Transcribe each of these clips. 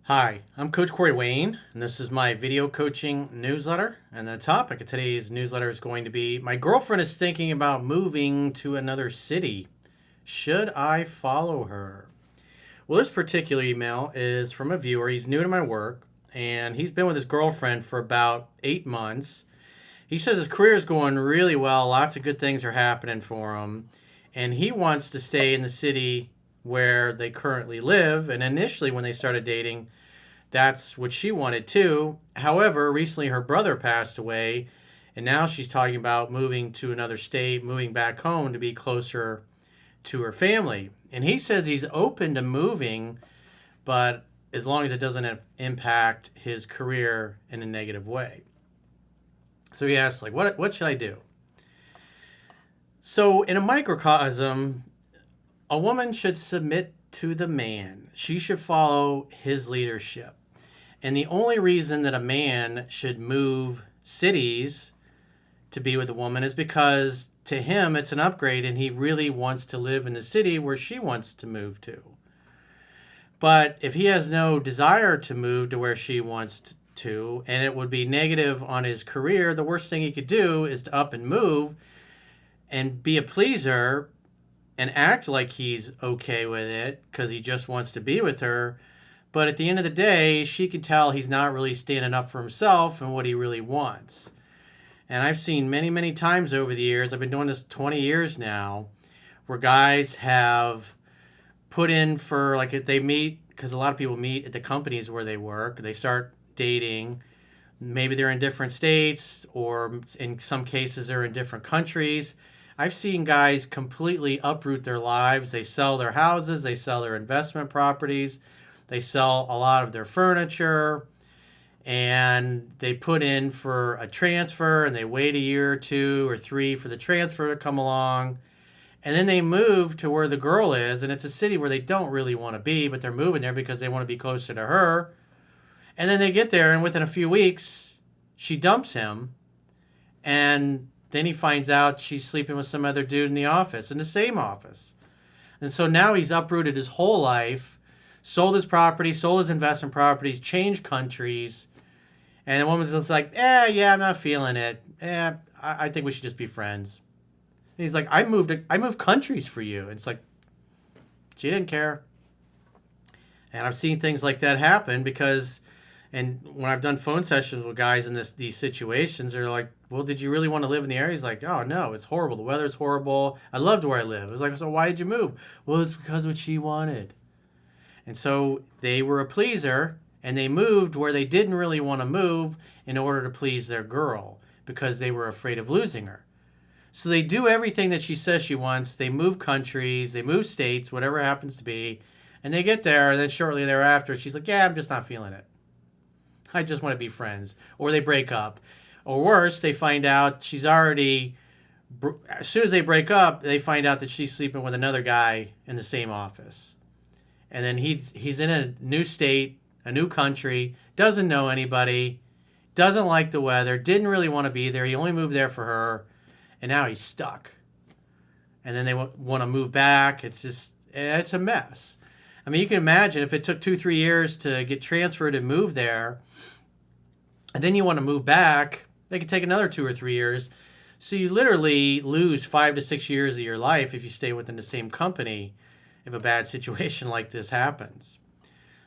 Hi, I'm Coach Corey Wayne, and this is my video coaching newsletter. And the topic of today's newsletter is going to be my girlfriend is thinking about moving to another city. Should I follow her? Well, this particular email is from a viewer. He's new to my work, and he's been with his girlfriend for about 8 months. He says his career is going really well, lots of good things are happening for him, and he wants to stay in the city where they currently live. And initially, when they started dating, that's what she wanted too. However, recently her brother passed away, and now she's talking about moving to another state, moving back home to be closer to her family. And he says he's open to moving, but as long as it doesn't impact his career in a negative way. So he asks, what should I do? So in a microcosm, a woman should submit to the man. She should follow his leadership. And the only reason that a man should move cities to be with a woman is because to him it's an upgrade and he really wants to live in the city where she wants to move to. But if he has no desire to move to where she wants to, and it would be negative on his career, the worst thing he could do is to up and move and be a pleaser and act like he's okay with it because he just wants to be with her. But at the end of the day, she can tell he's not really standing up for himself and what he really wants. And I've seen many, many times over the years, I've been doing this 20 years now, where guys have put in for, like, if they meet, because a lot of people meet at the companies where they work, they start dating. Maybe they're in different states, or in some cases they're in different countries. I've seen guys completely uproot their lives. They sell their houses, they sell their investment properties, they sell a lot of their furniture, and they put in for a transfer, and they wait a year or 2 or 3 for the transfer to come along. And then they move to where the girl is, and it's a city where they don't really want to be, but they're moving there because they want to be closer to her. And then they get there, and within a few weeks, she dumps him, and then he finds out she's sleeping with some other dude in the office, in the same office. And so now he's uprooted his whole life, sold his property, sold his investment properties, changed countries. And the woman's just like, yeah, I'm not feeling it. I think we should just be friends. And he's like, I moved countries for you. And it's like, she didn't care. And I've seen things like that happen because, and when I've done phone sessions with guys in these situations, they're like, well, did you really want to live in the area? He's like, oh, no, it's horrible. The weather's horrible. I loved where I live. It was like, so why did you move? Well, it's because of what she wanted. And so they were a pleaser, and they moved where they didn't really want to move in order to please their girl because they were afraid of losing her. So they do everything that she says she wants. They move countries, they move states, whatever it happens to be, and they get there, and then shortly thereafter, she's like, yeah, I'm just not feeling it. I just want to be friends. Or they break up. Or worse, they find out she's already, as soon as they break up, they find out that she's sleeping with another guy in the same office. And then he's in a new state, a new country, doesn't know anybody, doesn't like the weather, didn't really want to be there. He only moved there for her, and now he's stuck. And then they want to move back. It's a mess. I mean, you can imagine if it took 2-3 years to get transferred and move there, and then you want to move back, it could take another 2 or 3 years. So you literally lose 5 to 6 years of your life if you stay within the same company if a bad situation like this happens.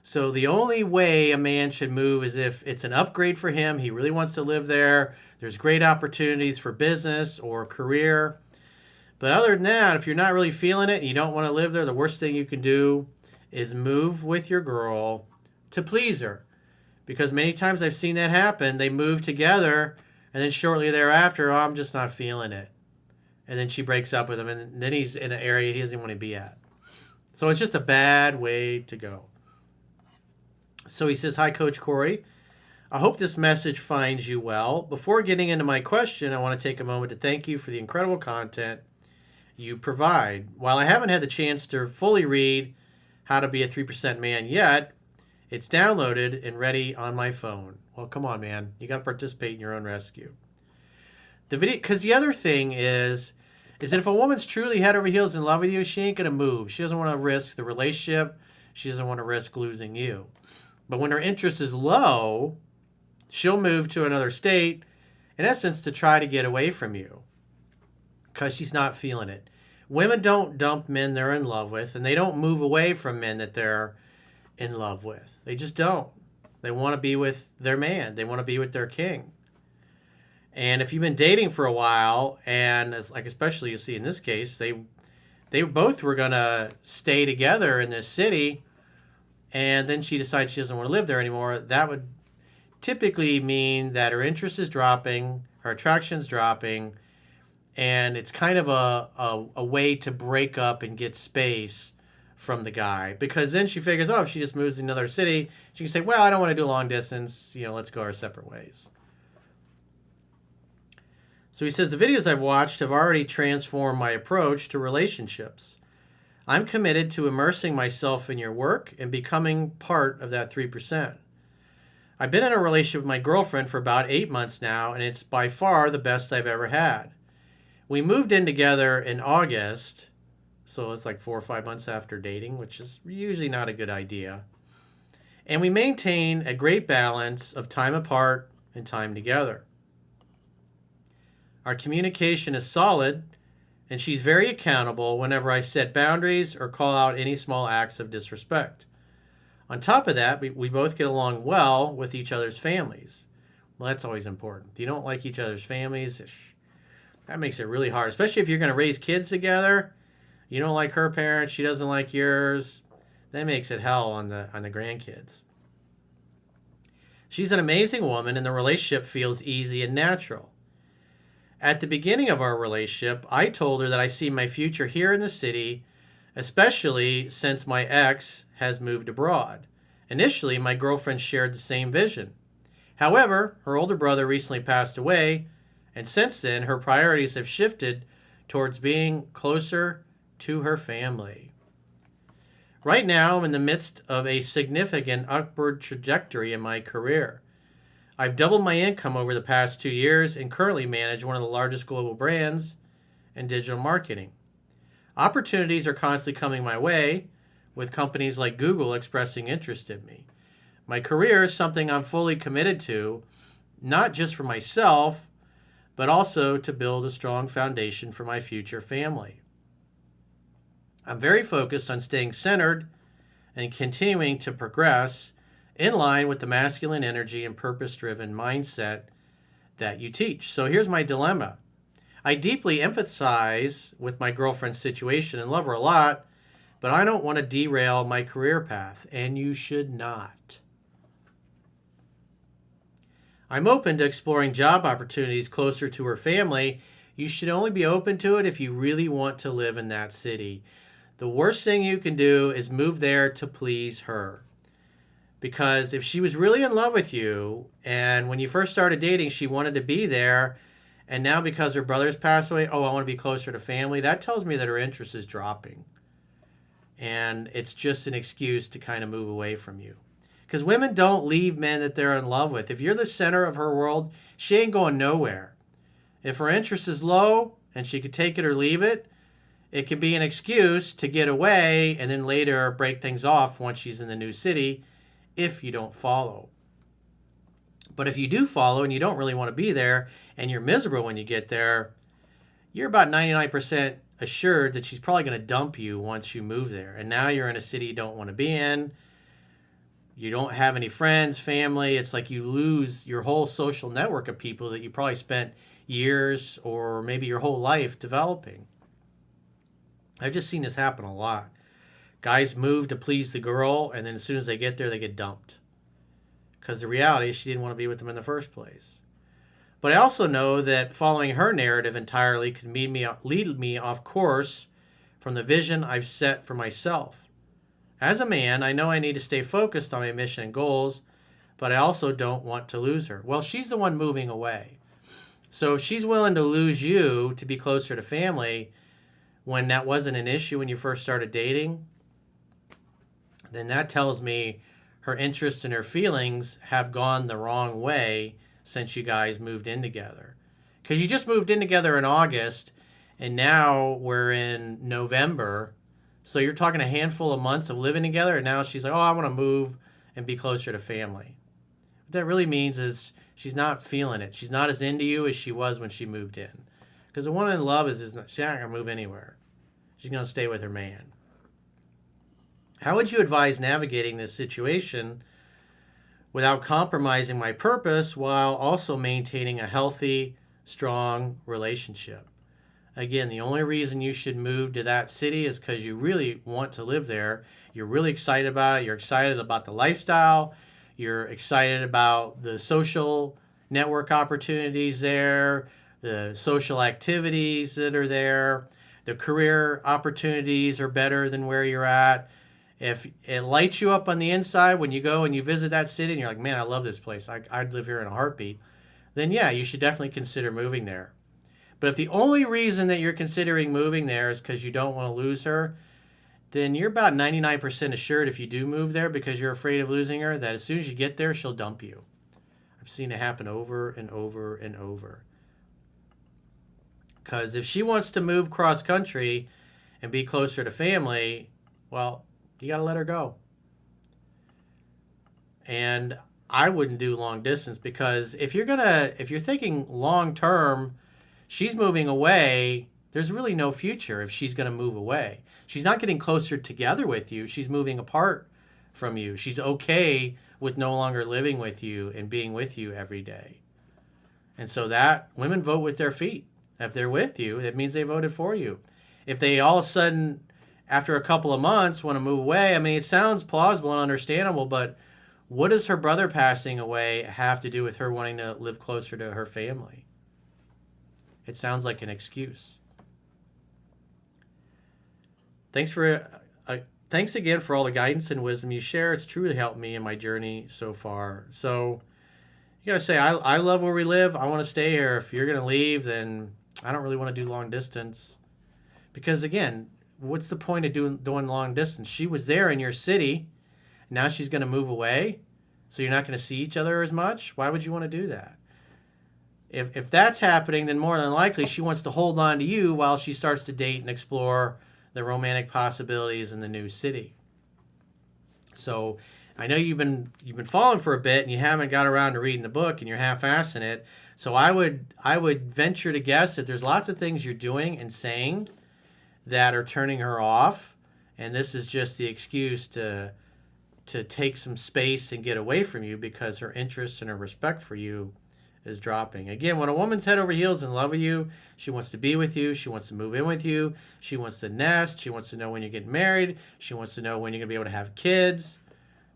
So the only way a man should move is if it's an upgrade for him. He really wants to live there. There's great opportunities for business or career. But other than that, if you're not really feeling it and you don't want to live there, the worst thing you can do is move with your girl to please her. Because many times I've seen that happen. They move together, and then shortly thereafter, oh, I'm just not feeling it. And then she breaks up with him, and then he's in an area he doesn't want to be at. So it's just a bad way to go. So he says, hi, Coach Corey. I hope this message finds you well. Before getting into my question, I want to take a moment to thank you for the incredible content you provide. While I haven't had the chance to fully read How to Be a 3% Man yet, it's downloaded and ready on my phone. Well, come on, man. You got to participate in your own rescue. The video, because the other thing is that if a woman's truly head over heels in love with you, she ain't going to move. She doesn't want to risk the relationship. She doesn't want to risk losing you. But when her interest is low, she'll move to another state, in essence, to try to get away from you because she's not feeling it. Women don't dump men they're in love with, and they don't move away from men that they're in love with. They just don't. They want to be with their man. They want to be with their king. And if you've been dating for a while, and especially you see in this case, they both were going to stay together in this city, and then she decides she doesn't want to live there anymore, that would typically mean that her interest is dropping, her attraction's dropping, and it's kind of a way to break up and get space from the guy. Because then she figures, oh, if she just moves to another city, she can say, well, I don't want to do long distance, let's go our separate ways. So he says, the videos I've watched have already transformed my approach to relationships. I'm committed to immersing myself in your work and becoming part of that 3%. I've been in a relationship with my girlfriend for about 8 months now, and it's by far the best I've ever had. We moved in together in August, so it's like 4 or 5 months after dating, which is usually not a good idea. And we maintain a great balance of time apart and time together. Our communication is solid, and she's very accountable whenever I set boundaries or call out any small acts of disrespect. On top of that, we both get along well with each other's families. Well, that's always important. If you don't like each other's families, that makes it really hard, especially if you're going to raise kids together. You don't like her parents, she doesn't like yours. That makes it hell on the grandkids. She's an amazing woman, and the relationship feels easy and natural. At the beginning of our relationship, I told her that I see my future here in the city, especially since my ex has moved abroad. Initially, my girlfriend shared the same vision. However, her older brother recently passed away, and since then, her priorities have shifted towards being closer to her family. Right now, I'm in the midst of a significant upward trajectory in my career. I've doubled my income over the past 2 years and currently manage one of the largest global brands in digital marketing. Opportunities are constantly coming my way, with companies like Google expressing interest in me. My career is something I'm fully committed to, not just for myself, but also to build a strong foundation for my future family. I'm very focused on staying centered and continuing to progress in line with the masculine energy and purpose-driven mindset that you teach. So here's my dilemma. I deeply empathize with my girlfriend's situation and love her a lot, but I don't want to derail my career path, and you should not. I'm open to exploring job opportunities closer to her family. You should only be open to it if you really want to live in that city. The worst thing you can do is move there to please her. Because if she was really in love with you, and when you first started dating, she wanted to be there, and now because her brother's passed away, oh, I want to be closer to family, that tells me that her interest is dropping. And it's just an excuse to kind of move away from you. Because women don't leave men that they're in love with. If you're the center of her world, she ain't going nowhere. If her interest is low and she could take it or leave it, it could be an excuse to get away and then later break things off once she's in the new city if you don't follow. But if you do follow and you don't really want to be there and you're miserable when you get there, you're about 99% assured that she's probably going to dump you once you move there. And now you're in a city you don't want to be in. You don't have any friends, family. It's like you lose your whole social network of people that you probably spent years or maybe your whole life developing. I've just seen this happen a lot. Guys move to please the girl, and then as soon as they get there, they get dumped. Because the reality is she didn't want to be with them in the first place. But I also know that following her narrative entirely could lead me off course from the vision I've set for myself. As a man, I know I need to stay focused on my mission and goals, but I also don't want to lose her. Well, she's the one moving away. So if she's willing to lose you to be closer to family when that wasn't an issue when you first started dating, then that tells me her interests and her feelings have gone the wrong way since you guys moved in together. Because you just moved in together in August, and now we're in November. So you're talking a handful of months of living together, and now she's like, oh, I want to move and be closer to family. What that really means is she's not feeling it. She's not as into you as she was when she moved in. Because a woman in love she's not going to move anywhere. She's going to stay with her man. How would you advise navigating this situation without compromising my purpose while also maintaining a healthy, strong relationship? Again, the only reason you should move to that city is because you really want to live there. You're really excited about it. You're excited about the lifestyle. You're excited about the social network opportunities there, the social activities that are there. The career opportunities are better than where you're at. If it lights you up on the inside when you go and you visit that city and you're like, man, I love this place, I'd live here in a heartbeat, then yeah, you should definitely consider moving there. But if the only reason that you're considering moving there is because you don't want to lose her, then you're about 99% assured if you do move there because you're afraid of losing her, that as soon as you get there, she'll dump you. I've seen it happen over and over and over. Because if she wants to move cross country and be closer to family, well, you got to let her go. And I wouldn't do long distance because if you're thinking long term, she's moving away, there's really no future if she's going to move away. She's not getting closer together with you. She's moving apart from you. She's okay with no longer living with you and being with you every day. And so that women vote with their feet. If they're with you, that means they voted for you. If they all of a sudden, after a couple of months, want to move away, I mean, it sounds plausible and understandable, but what does her brother passing away have to do with her wanting to live closer to her family? It sounds like an excuse. Thanks again for all the guidance and wisdom you share. It's truly helped me in my journey so far. So you got to say, I love where we live. I want to stay here. If you're going to leave, then I don't really want to do long distance. Because again, what's the point of doing long distance? She was there in your city. Now she's going to move away. So you're not going to see each other as much. Why would you want to do that? If that's happening, then more than likely she wants to hold on to you while she starts to date and explore the romantic possibilities in the new city. So I know you've been following for a bit and you haven't got around to reading the book and you're half-assing it. So I would venture to guess that there's lots of things you're doing and saying that are turning her off, and this is just the excuse to take some space and get away from you because her interest and her respect for you is dropping. Again, when a woman's head over heels in love with you, she wants to be with you, she wants to move in with you, she wants to nest, she wants to know when you're getting married, she wants to know when you're going to be able to have kids.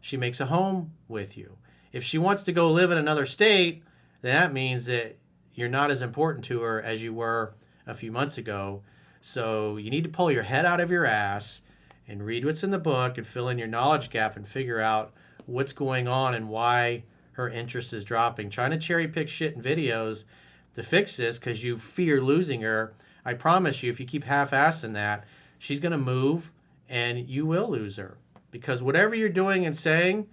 She makes a home with you. If she wants to go live in another state, then that means that you're not as important to her as you were a few months ago. So you need to pull your head out of your ass and read what's in the book and fill in your knowledge gap and figure out what's going on and why her interest is dropping. Trying to cherry pick shit in videos to fix this because you fear losing her. I promise you, if you keep half-assing that, she's going to move and you will lose her. Because whatever you're doing and saying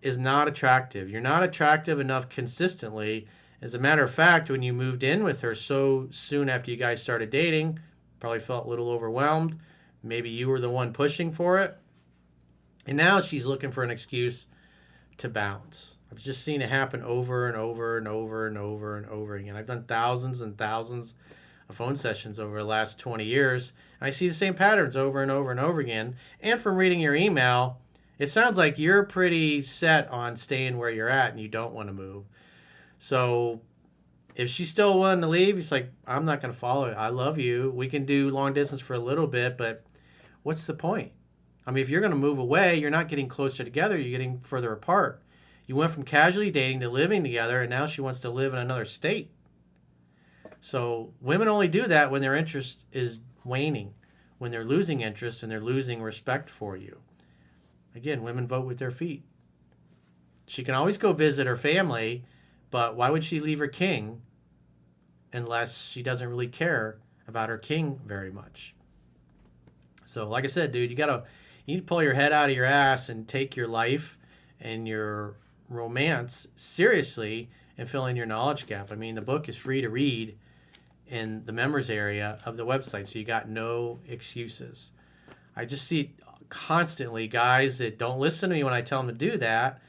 is not attractive. You're not attractive enough consistently. As a matter of fact, when you moved in with her so soon after you guys started dating, probably felt a little overwhelmed. Maybe you were the one pushing for it. And now she's looking for an excuse to bounce. I've just seen it happen over and over and over and over and over again. I've done thousands and thousands of phone sessions over the last 20 years, and I see the same patterns over and over and over again. And from reading your email, it sounds like you're pretty set on staying where you're at and you don't want to move. So if she's still willing to leave, it's like, I'm not going to follow it. I love you. We can do long distance for a little bit, but what's the point? I mean, if you're going to move away, you're not getting closer together. You're getting further apart. You went from casually dating to living together, and now she wants to live in another state. So women only do that when their interest is waning, when they're losing interest and they're losing respect for you. Again, women vote with their feet. She can always go visit her family, but why would she leave her king unless she doesn't really care about her king very much? So like I said, dude, you need to pull your head out of your ass and take your life and your romance seriously and fill in your knowledge gap. I mean, the book is free to read in the members area of the website, so you got no excuses. I just see constantly guys that don't listen to me when I tell them to do that.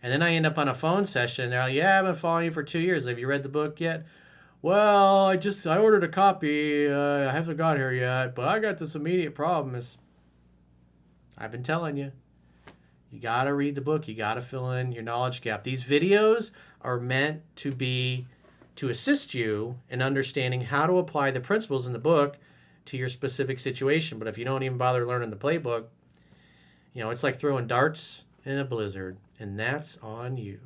And then I end up on a phone session. They're like, yeah, I've been following you for 2 years. Have you read the book yet? Well, I ordered a copy. I haven't got here yet, but I got this immediate problem. I've been telling you. You got to read the book. You got to fill in your knowledge gap. These videos are meant to assist you in understanding how to apply the principles in the book to your specific situation. But if you don't even bother learning the playbook, it's like throwing darts in a blizzard, and that's on you.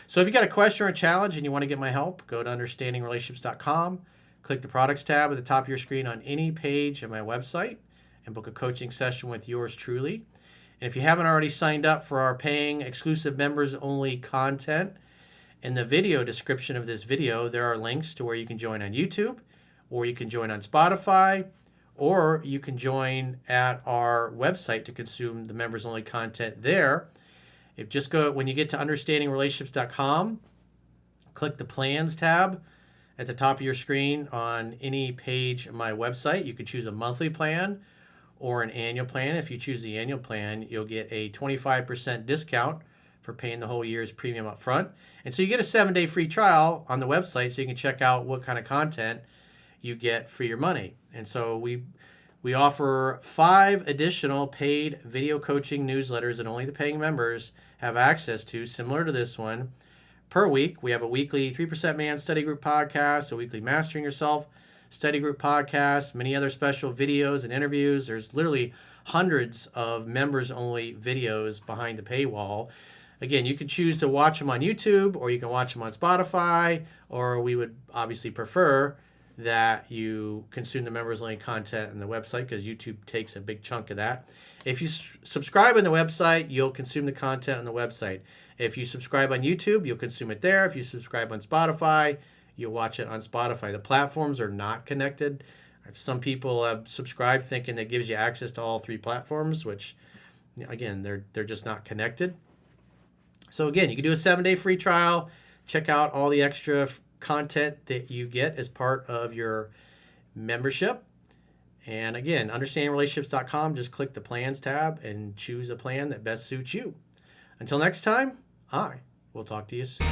So if you got a question or a challenge and you want to get my help, go to understandingrelationships.com, click the products tab at the top of your screen on any page of my website, and book a coaching session with yours truly. And if you haven't already signed up for our paying exclusive members only content, in the video description of this video, there are links to where you can join on YouTube, or you can join on Spotify, or you can join at our website to consume the members only content there. When you get to understandingrelationships.com, click the plans tab at the top of your screen on any page of my website. You can choose a monthly plan or an annual plan. If you choose the annual plan, you'll get a 25% discount for paying the whole year's premium up front. And so you get a 7-day free trial on the website so you can check out what kind of content you get for your money. And so we offer 5 additional paid video coaching newsletters that only the paying members have access to, similar to this one, per week. We have a weekly 3% Man Study Group podcast, a weekly Mastering Yourself Study Group podcast, many other special videos and interviews. There's literally hundreds of members-only videos behind the paywall. Again, you can choose to watch them on YouTube, or you can watch them on Spotify, or we would obviously prefer that you consume the members-only content on the website, because YouTube takes a big chunk of that. If you subscribe on the website, you'll consume the content on the website. If you subscribe on YouTube, you'll consume it there. If you subscribe on Spotify, you'll watch it on Spotify. The platforms are not connected. Some people have subscribed thinking that gives you access to all 3 platforms, which, again, they're just not connected. So again, you can do a 7-day free trial. Check out all the extra content that you get as part of your membership. And again, understandingrelationships.com, just click the plans tab and choose a plan that best suits you. Until next time, I will talk to you soon.